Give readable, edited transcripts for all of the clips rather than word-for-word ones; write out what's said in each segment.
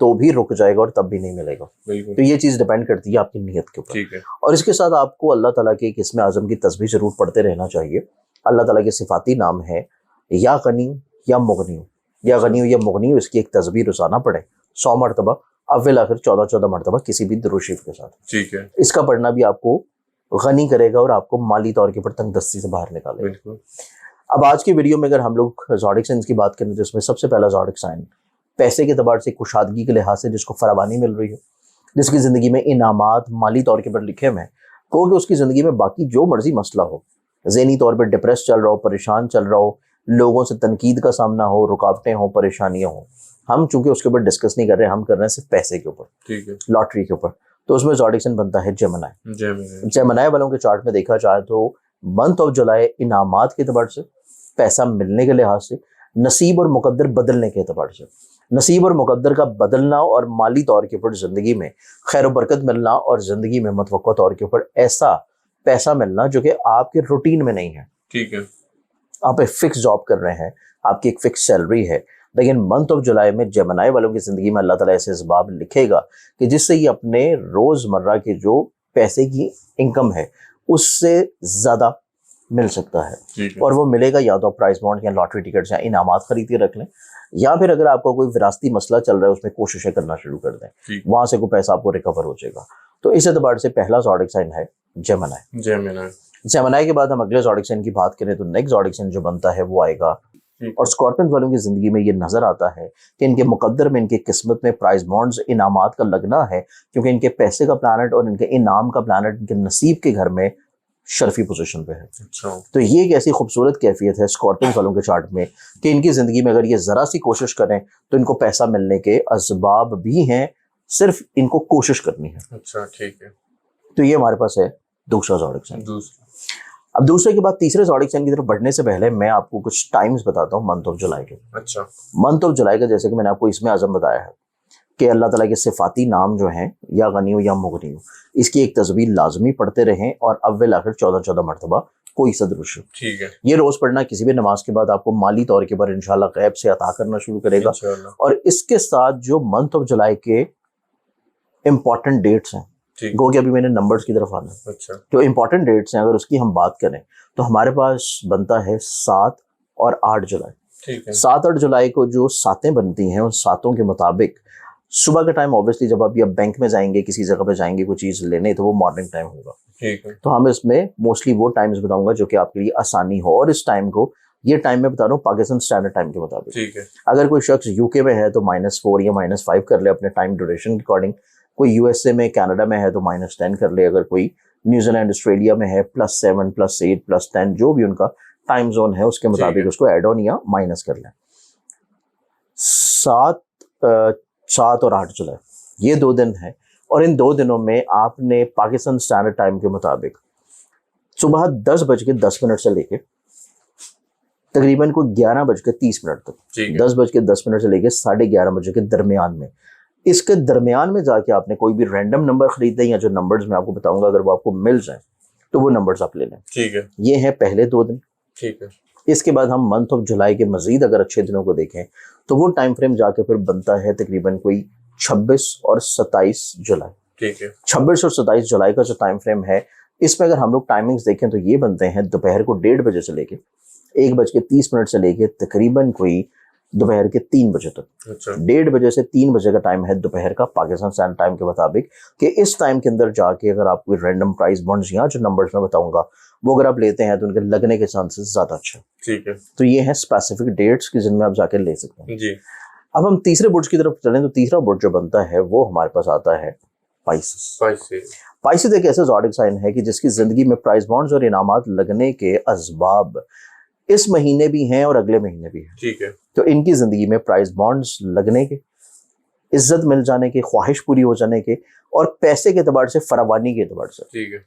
تو بھی رک جائے گا اور تب بھی نہیں ملے گا. بالکل. تو یہ چیز ڈیپینڈ کرتی ہے آپ کی نیت کے اوپر. ٹھیک ہے. اور اس کے ساتھ آپ کو اللہ تعالیٰ کے ایک اسم اعظم کی تسبیح ضرور پڑھتے رہنا چاہیے. اللہ تعالیٰ کے صفاتی نام ہے یا غنی یا مغنی. یا غنی یا مغنی، اس کی ایک تسبیح روزانہ پڑھیں 100 مرتبہ، اول آخر 14 مرتبہ کسی بھی درود شریف کے ساتھ. ٹھیک ہے. اس کا پڑھنا بھی آپ کو غنی کرے گا اور آپ کو مالی طور کے اوپر تنگ دستی سے باہر نکالے گا. بالکل. اب آج کی ویڈیو میں اگر ہم لوگ زوڈک سائنس کی بات کریں تو اس میں سب سے پہلا زوڈک سائن پیسے کے اعتبار سے کشادگی کے لحاظ سے جس کو فراوانی مل رہی ہے، جس کی زندگی میں انعامات مالی طور کے اوپر لکھے ہوئے ہیں، کہ اس کی زندگی میں باقی جو مرضی مسئلہ ہو، ذہنی طور پہ ڈپریس چل رہا ہو، پریشان چل رہا ہو، لوگوں سے تنقید کا سامنا ہو، رکاوٹیں ہوں، پریشانیاں ہوں، ہم چونکہ اس کے اوپر ڈسکس نہیں کر رہے، ہم کر رہے ہیں صرف پیسے کے اوپر، ٹھیک ہے. لاٹری کے اوپر. تو اس میں زوڈک سائن بنتا ہے جیمنائی. جیمنائی والوں کے چارٹ میں دیکھا جائے تو منتھ آف جولائی انعامات کے اعتبار سے، پیسہ ملنے کے لحاظ سے، نصیب اور مقدر بدلنے کے اعتبار سے، نصیب اور مقدر کا بدلنا اور مالی طور کے اوپر زندگی میں خیر و برکت ملنا اور زندگی میں متوقع طور کے اوپر ایسا پیسہ ملنا جو کہ آپ کے روٹین میں نہیں ہے. ٹھیک ہے. آپ ایک فکس جاب کر رہے ہیں، آپ کی ایک فکس سیلری ہے، لیکن منتھ آف جولائی میں جیمنائی والوں کی زندگی میں اللہ تعالیٰ ایسے اسباب لکھے گا کہ جس سے یہ اپنے روزمرہ کے جو پیسے کی انکم ہے اس سے زیادہ مل سکتا ہے. اور وہ ملے گا یا تو پرائز بانڈ یا لاٹری ٹکٹس یا انعامات خرید کے رکھ لیں، یا پھر اگر آپ کو کوئی وراثتی مسئلہ چل رہا ہے اس میں کوششیں کرنا شروع کر دیں، وہاں سے کوئی پیسہ آپ کو ریکور ہو جائے گا. تو اس اعتبار سے پہلا زوڈک سائن ہے جیمنائی. جیمنائی کے بعد ہم اگلے زوڈک سائن کی بات کریں تو نیکسٹ زوڈک سائن جو بنتا ہے وہ آئے گا. اور اسکارپین والوں کی زندگی میں یہ نظر آتا ہے کہ ان کے مقدر میں، ان کی قسمت میں پرائز بانڈز انعامات کا لگنا ہے، کیونکہ ان کے پیسے کا پلانٹ اور ان کے انعام کا پلانٹ ان کے نصیب کے گھر میں شرفی پوزیشن پہ ہے. تو یہ ایک ایسی خوبصورت کیفیت ہے اسکارپین والوں کے چارٹ میں کہ ان کی زندگی میں اگر یہ ذرا سی کوشش کریں تو ان کو پیسہ ملنے کے اسباب بھی ہیں، صرف ان کو کوشش کرنی ہے. اچھا ٹھیک ہے. تو یہ ہمارے پاس ہے دوسرا زوڈک سائن. اب دوسرے کے بعد تیسرے زوڈک سائن کی طرف بڑھنے سے پہلے میں آپ کو کچھ ٹائمز بتاتا ہوں منتھ آف جولائی کے. اچھا. منتھ آف جولائی کا جیسے کہ میں نے آپ کو اسم اعظم بتایا ہے کہ اللہ تعالیٰ کے صفاتی نام جو ہیں یا غنی ہو یا مغنی ہو، اس کی ایک تسبیح لازمی پڑھتے رہیں اور اول آخر 14 مرتبہ کوئی سا درود شریف. ٹھیک ہے. یہ روز پڑھنا کسی بھی نماز کے بعد آپ کو مالی طور کے پر انشاءاللہ غیب سے عطا کرنا شروع کرے گا. اور اس کے ساتھ جو منتھ آف جولائی کے امپورٹنٹ ڈیٹس ہیں، گو کہ ابھی میں نے نمبرز کی طرف آنا ہے. اچھا. جو امپورٹنٹ ڈیٹس ہیں اگر اس کی ہم بات کریں تو ہمارے پاس بنتا ہے 7 اور 8 جولائی. ٹھیک ہے. 7 اور جولائی کو جو ساتیں بنتی ہیں ان ساتوں کے مطابق صبح کا ٹائم اوبیسلی جب آپ بینک میں جائیں گے، کسی جگہ پہ جائیں گے کوئی چیز لینے، تو وہ مارننگ ٹائم ہوگا. ٹھیک ہے. تو ہم اس میں موسٹلی وہ ٹائمز بتاؤں گا جو کہ آپ کے لیے آسانی ہو، اور اس ٹائم کو یہ ٹائم میں بتا رہا ہوں پاکستان اسٹینڈرڈ ٹائم کے مطابق. ٹھیک ہے. اگر کوئی شخص یو کے میں ہے تو -4 یا -5 کر لے اپنے ٹائم ڈیوریشن کے اکارڈنگ. کوئی یو ایس اے میں، کینیڈا میں ہے تو -10 کر لے. اگر کوئی نیوزی لینڈ آسٹریلیا میں ہے +7 +8 +10 جو بھی ان کا ٹائم زون ہے اس کے مطابق اس کو ایڈ آن یا مائنس کر لیں. 7 اور 8 جولائی یہ 2 دن ہیں، اور ان 2 دنوں میں آپ نے پاکستان اسٹینڈرڈ ٹائم کے مطابق صبح 10:10 سے لے کے تقریباً کوئی 11:30 تک، 10:10 سے لے کے 11:30 کے درمیان میں، اس کے درمیان میں جا کے آپ نے کوئی بھی رینڈم نمبر خرید لیں، یا جو نمبرز میں آپ کو بتاؤں گا اگر وہ آپ کو مل جائیں تو وہ نمبرز آپ لے لیں. ٹھیک ہے. یہ ہیں پہلے 2 دن. ٹھیک ہے. اس کے بعد ہم منتھ آف جولائی کے مزید اگر اچھے دنوں کو دیکھیں تو وہ ٹائم فریم جا کے پھر بنتا ہے تقریباً کوئی 26 اور 27 جولائی. ٹھیک ہے. 26 اور 27 جولائی کا جو ٹائم فریم ہے اس میں اگر ہم لوگ ٹائمنگز دیکھیں تو یہ بنتے ہیں دوپہر کو 1:30 بجے سے لے کے 1:30 سے لے کے تقریباً کوئی دوپہر کے 3 بجے تک. 1:30 بجے سے 3 بجے کا ٹائم ہے دوپہر کا پاکستان اسٹینڈرڈ ٹائم کے مطابق، کہ اس ٹائم کے اندر جا کے اگر آپ کوئی رینڈم پرائز بانڈز یا جو نمبرز میں بتاؤں گا وہ اگر آپ لیتے ہیں تو ان کے لگنے کے چانسز زیادہ اچھا. ٹھیک ہے. تو یہ ہیں اسپیسیفک ڈیٹس کی جن میں آپ جا کے لے سکتے ہیں. جی. اب ہم تیسرے برج کی طرف چلیں تو تیسرا برج جو بنتا ہے وہ ہمارے پاس آتا ہے پائسس. پائسس ایک ایسا زوڈک سائن ہے کہ جس کی زندگی میں پرائز بانڈز اور انعامات لگنے کے اسباب اس مہینے بھی ہیں اور اگلے مہینے بھی ہیں. ٹھیک ہے. تو ان کی زندگی میں پرائز بانڈز لگنے کے، عزت مل جانے کے، خواہش پوری ہو جانے کے، اور پیسے کے اعتبار سے فراوانی کے اعتبار سے ٹھیک ہے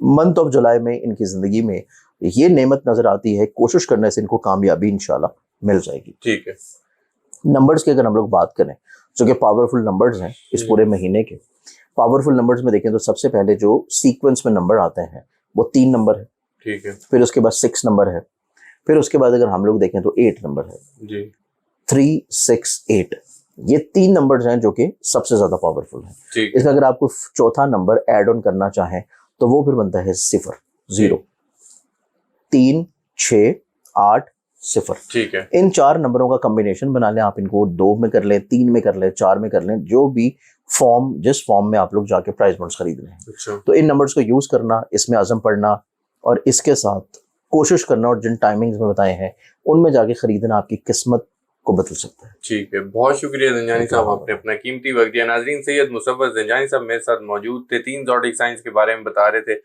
منتھ آف جولائی میں ان کی زندگی میں یہ نعمت نظر آتی ہے. کوشش کرنے سے ان کو کامیابی انشاءاللہ مل جائے گی. ٹھیک ہے. نمبرز کی اگر ہم لوگ بات کریں جو کہ پاورفل نمبرز ہیں اس پورے مہینے کے، پاورفل نمبرز میں دیکھیں تو سب سے پہلے جو سیکوینس میں نمبر آتے ہیں وہ 3 نمبر ہے. ٹھیک ہے. پھر اس کے بعد 6 نمبر ہے. پھر اس کے بعد اگر ہم لوگ دیکھیں تو 8 نمبر ہے. جی. 3 6 8 یہ 3 نمبرز ہیں جو کہ سب سے زیادہ پاورفل ہیں. ٹھیک اس کا اگر آپ کو چوتھا نمبر ایڈ آن کرنا چاہیں تو وہ پھر بنتا ہے 0 0 3 6 8 0. ٹھیک ہے. ان 4 نمبروں کا کمبینیشن بنا لیں آپ. ان کو 2 میں کر لیں, 3 میں کر لیں, 4 میں کر لیں, جو بھی فارم جس فارم میں آپ لوگ جا کے پرائز بانڈس خرید رہے ہیں. اچھا تو ان نمبرز کو یوز کرنا, اس میں عزم پڑھنا اور اس کے ساتھ کوشش کرنا, اور جن ٹائمنگز میں بتائے ہیں ان میں جا کے خریدنا آپ کی قسمت کو بدل سکتا ہے. ٹھیک ہے. بہت شکریہ زنجانی صاحب, آپ نے اپنا قیمتی وقت دیا. ناظرین, سید مصور زنجانی صاحب میرے ساتھ موجود تھے, 3 زوڈک سائنس کے بارے میں بتا رہے تھے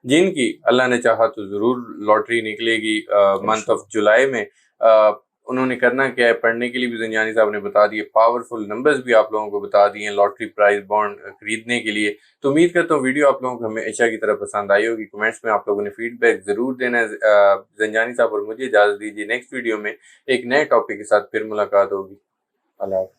جن کی اللہ نے چاہا تو ضرور لاٹری نکلے گی منتھ آف جولائی میں. انہوں نے کرنا کیا ہے, پڑھنے کے لیے بھی زنجانی صاحب نے بتا دیے, پاورفل نمبرز بھی آپ لوگوں کو بتا دیے ہیں لاٹری پرائز بانڈ خریدنے کے لیے. تو امید کرتا ہوں ویڈیو آپ لوگوں کو ہمیشہ کی طرح پسند آئی ہوگی. کمنٹس میں آپ لوگوں نے فیڈ بیک ضرور دینا ہے. زنجانی صاحب اور مجھے اجازت دیجیے, نیکسٹ ویڈیو میں ایک نئے ٹاپک کے ساتھ پھر ملاقات ہوگی. اللہ حافظ.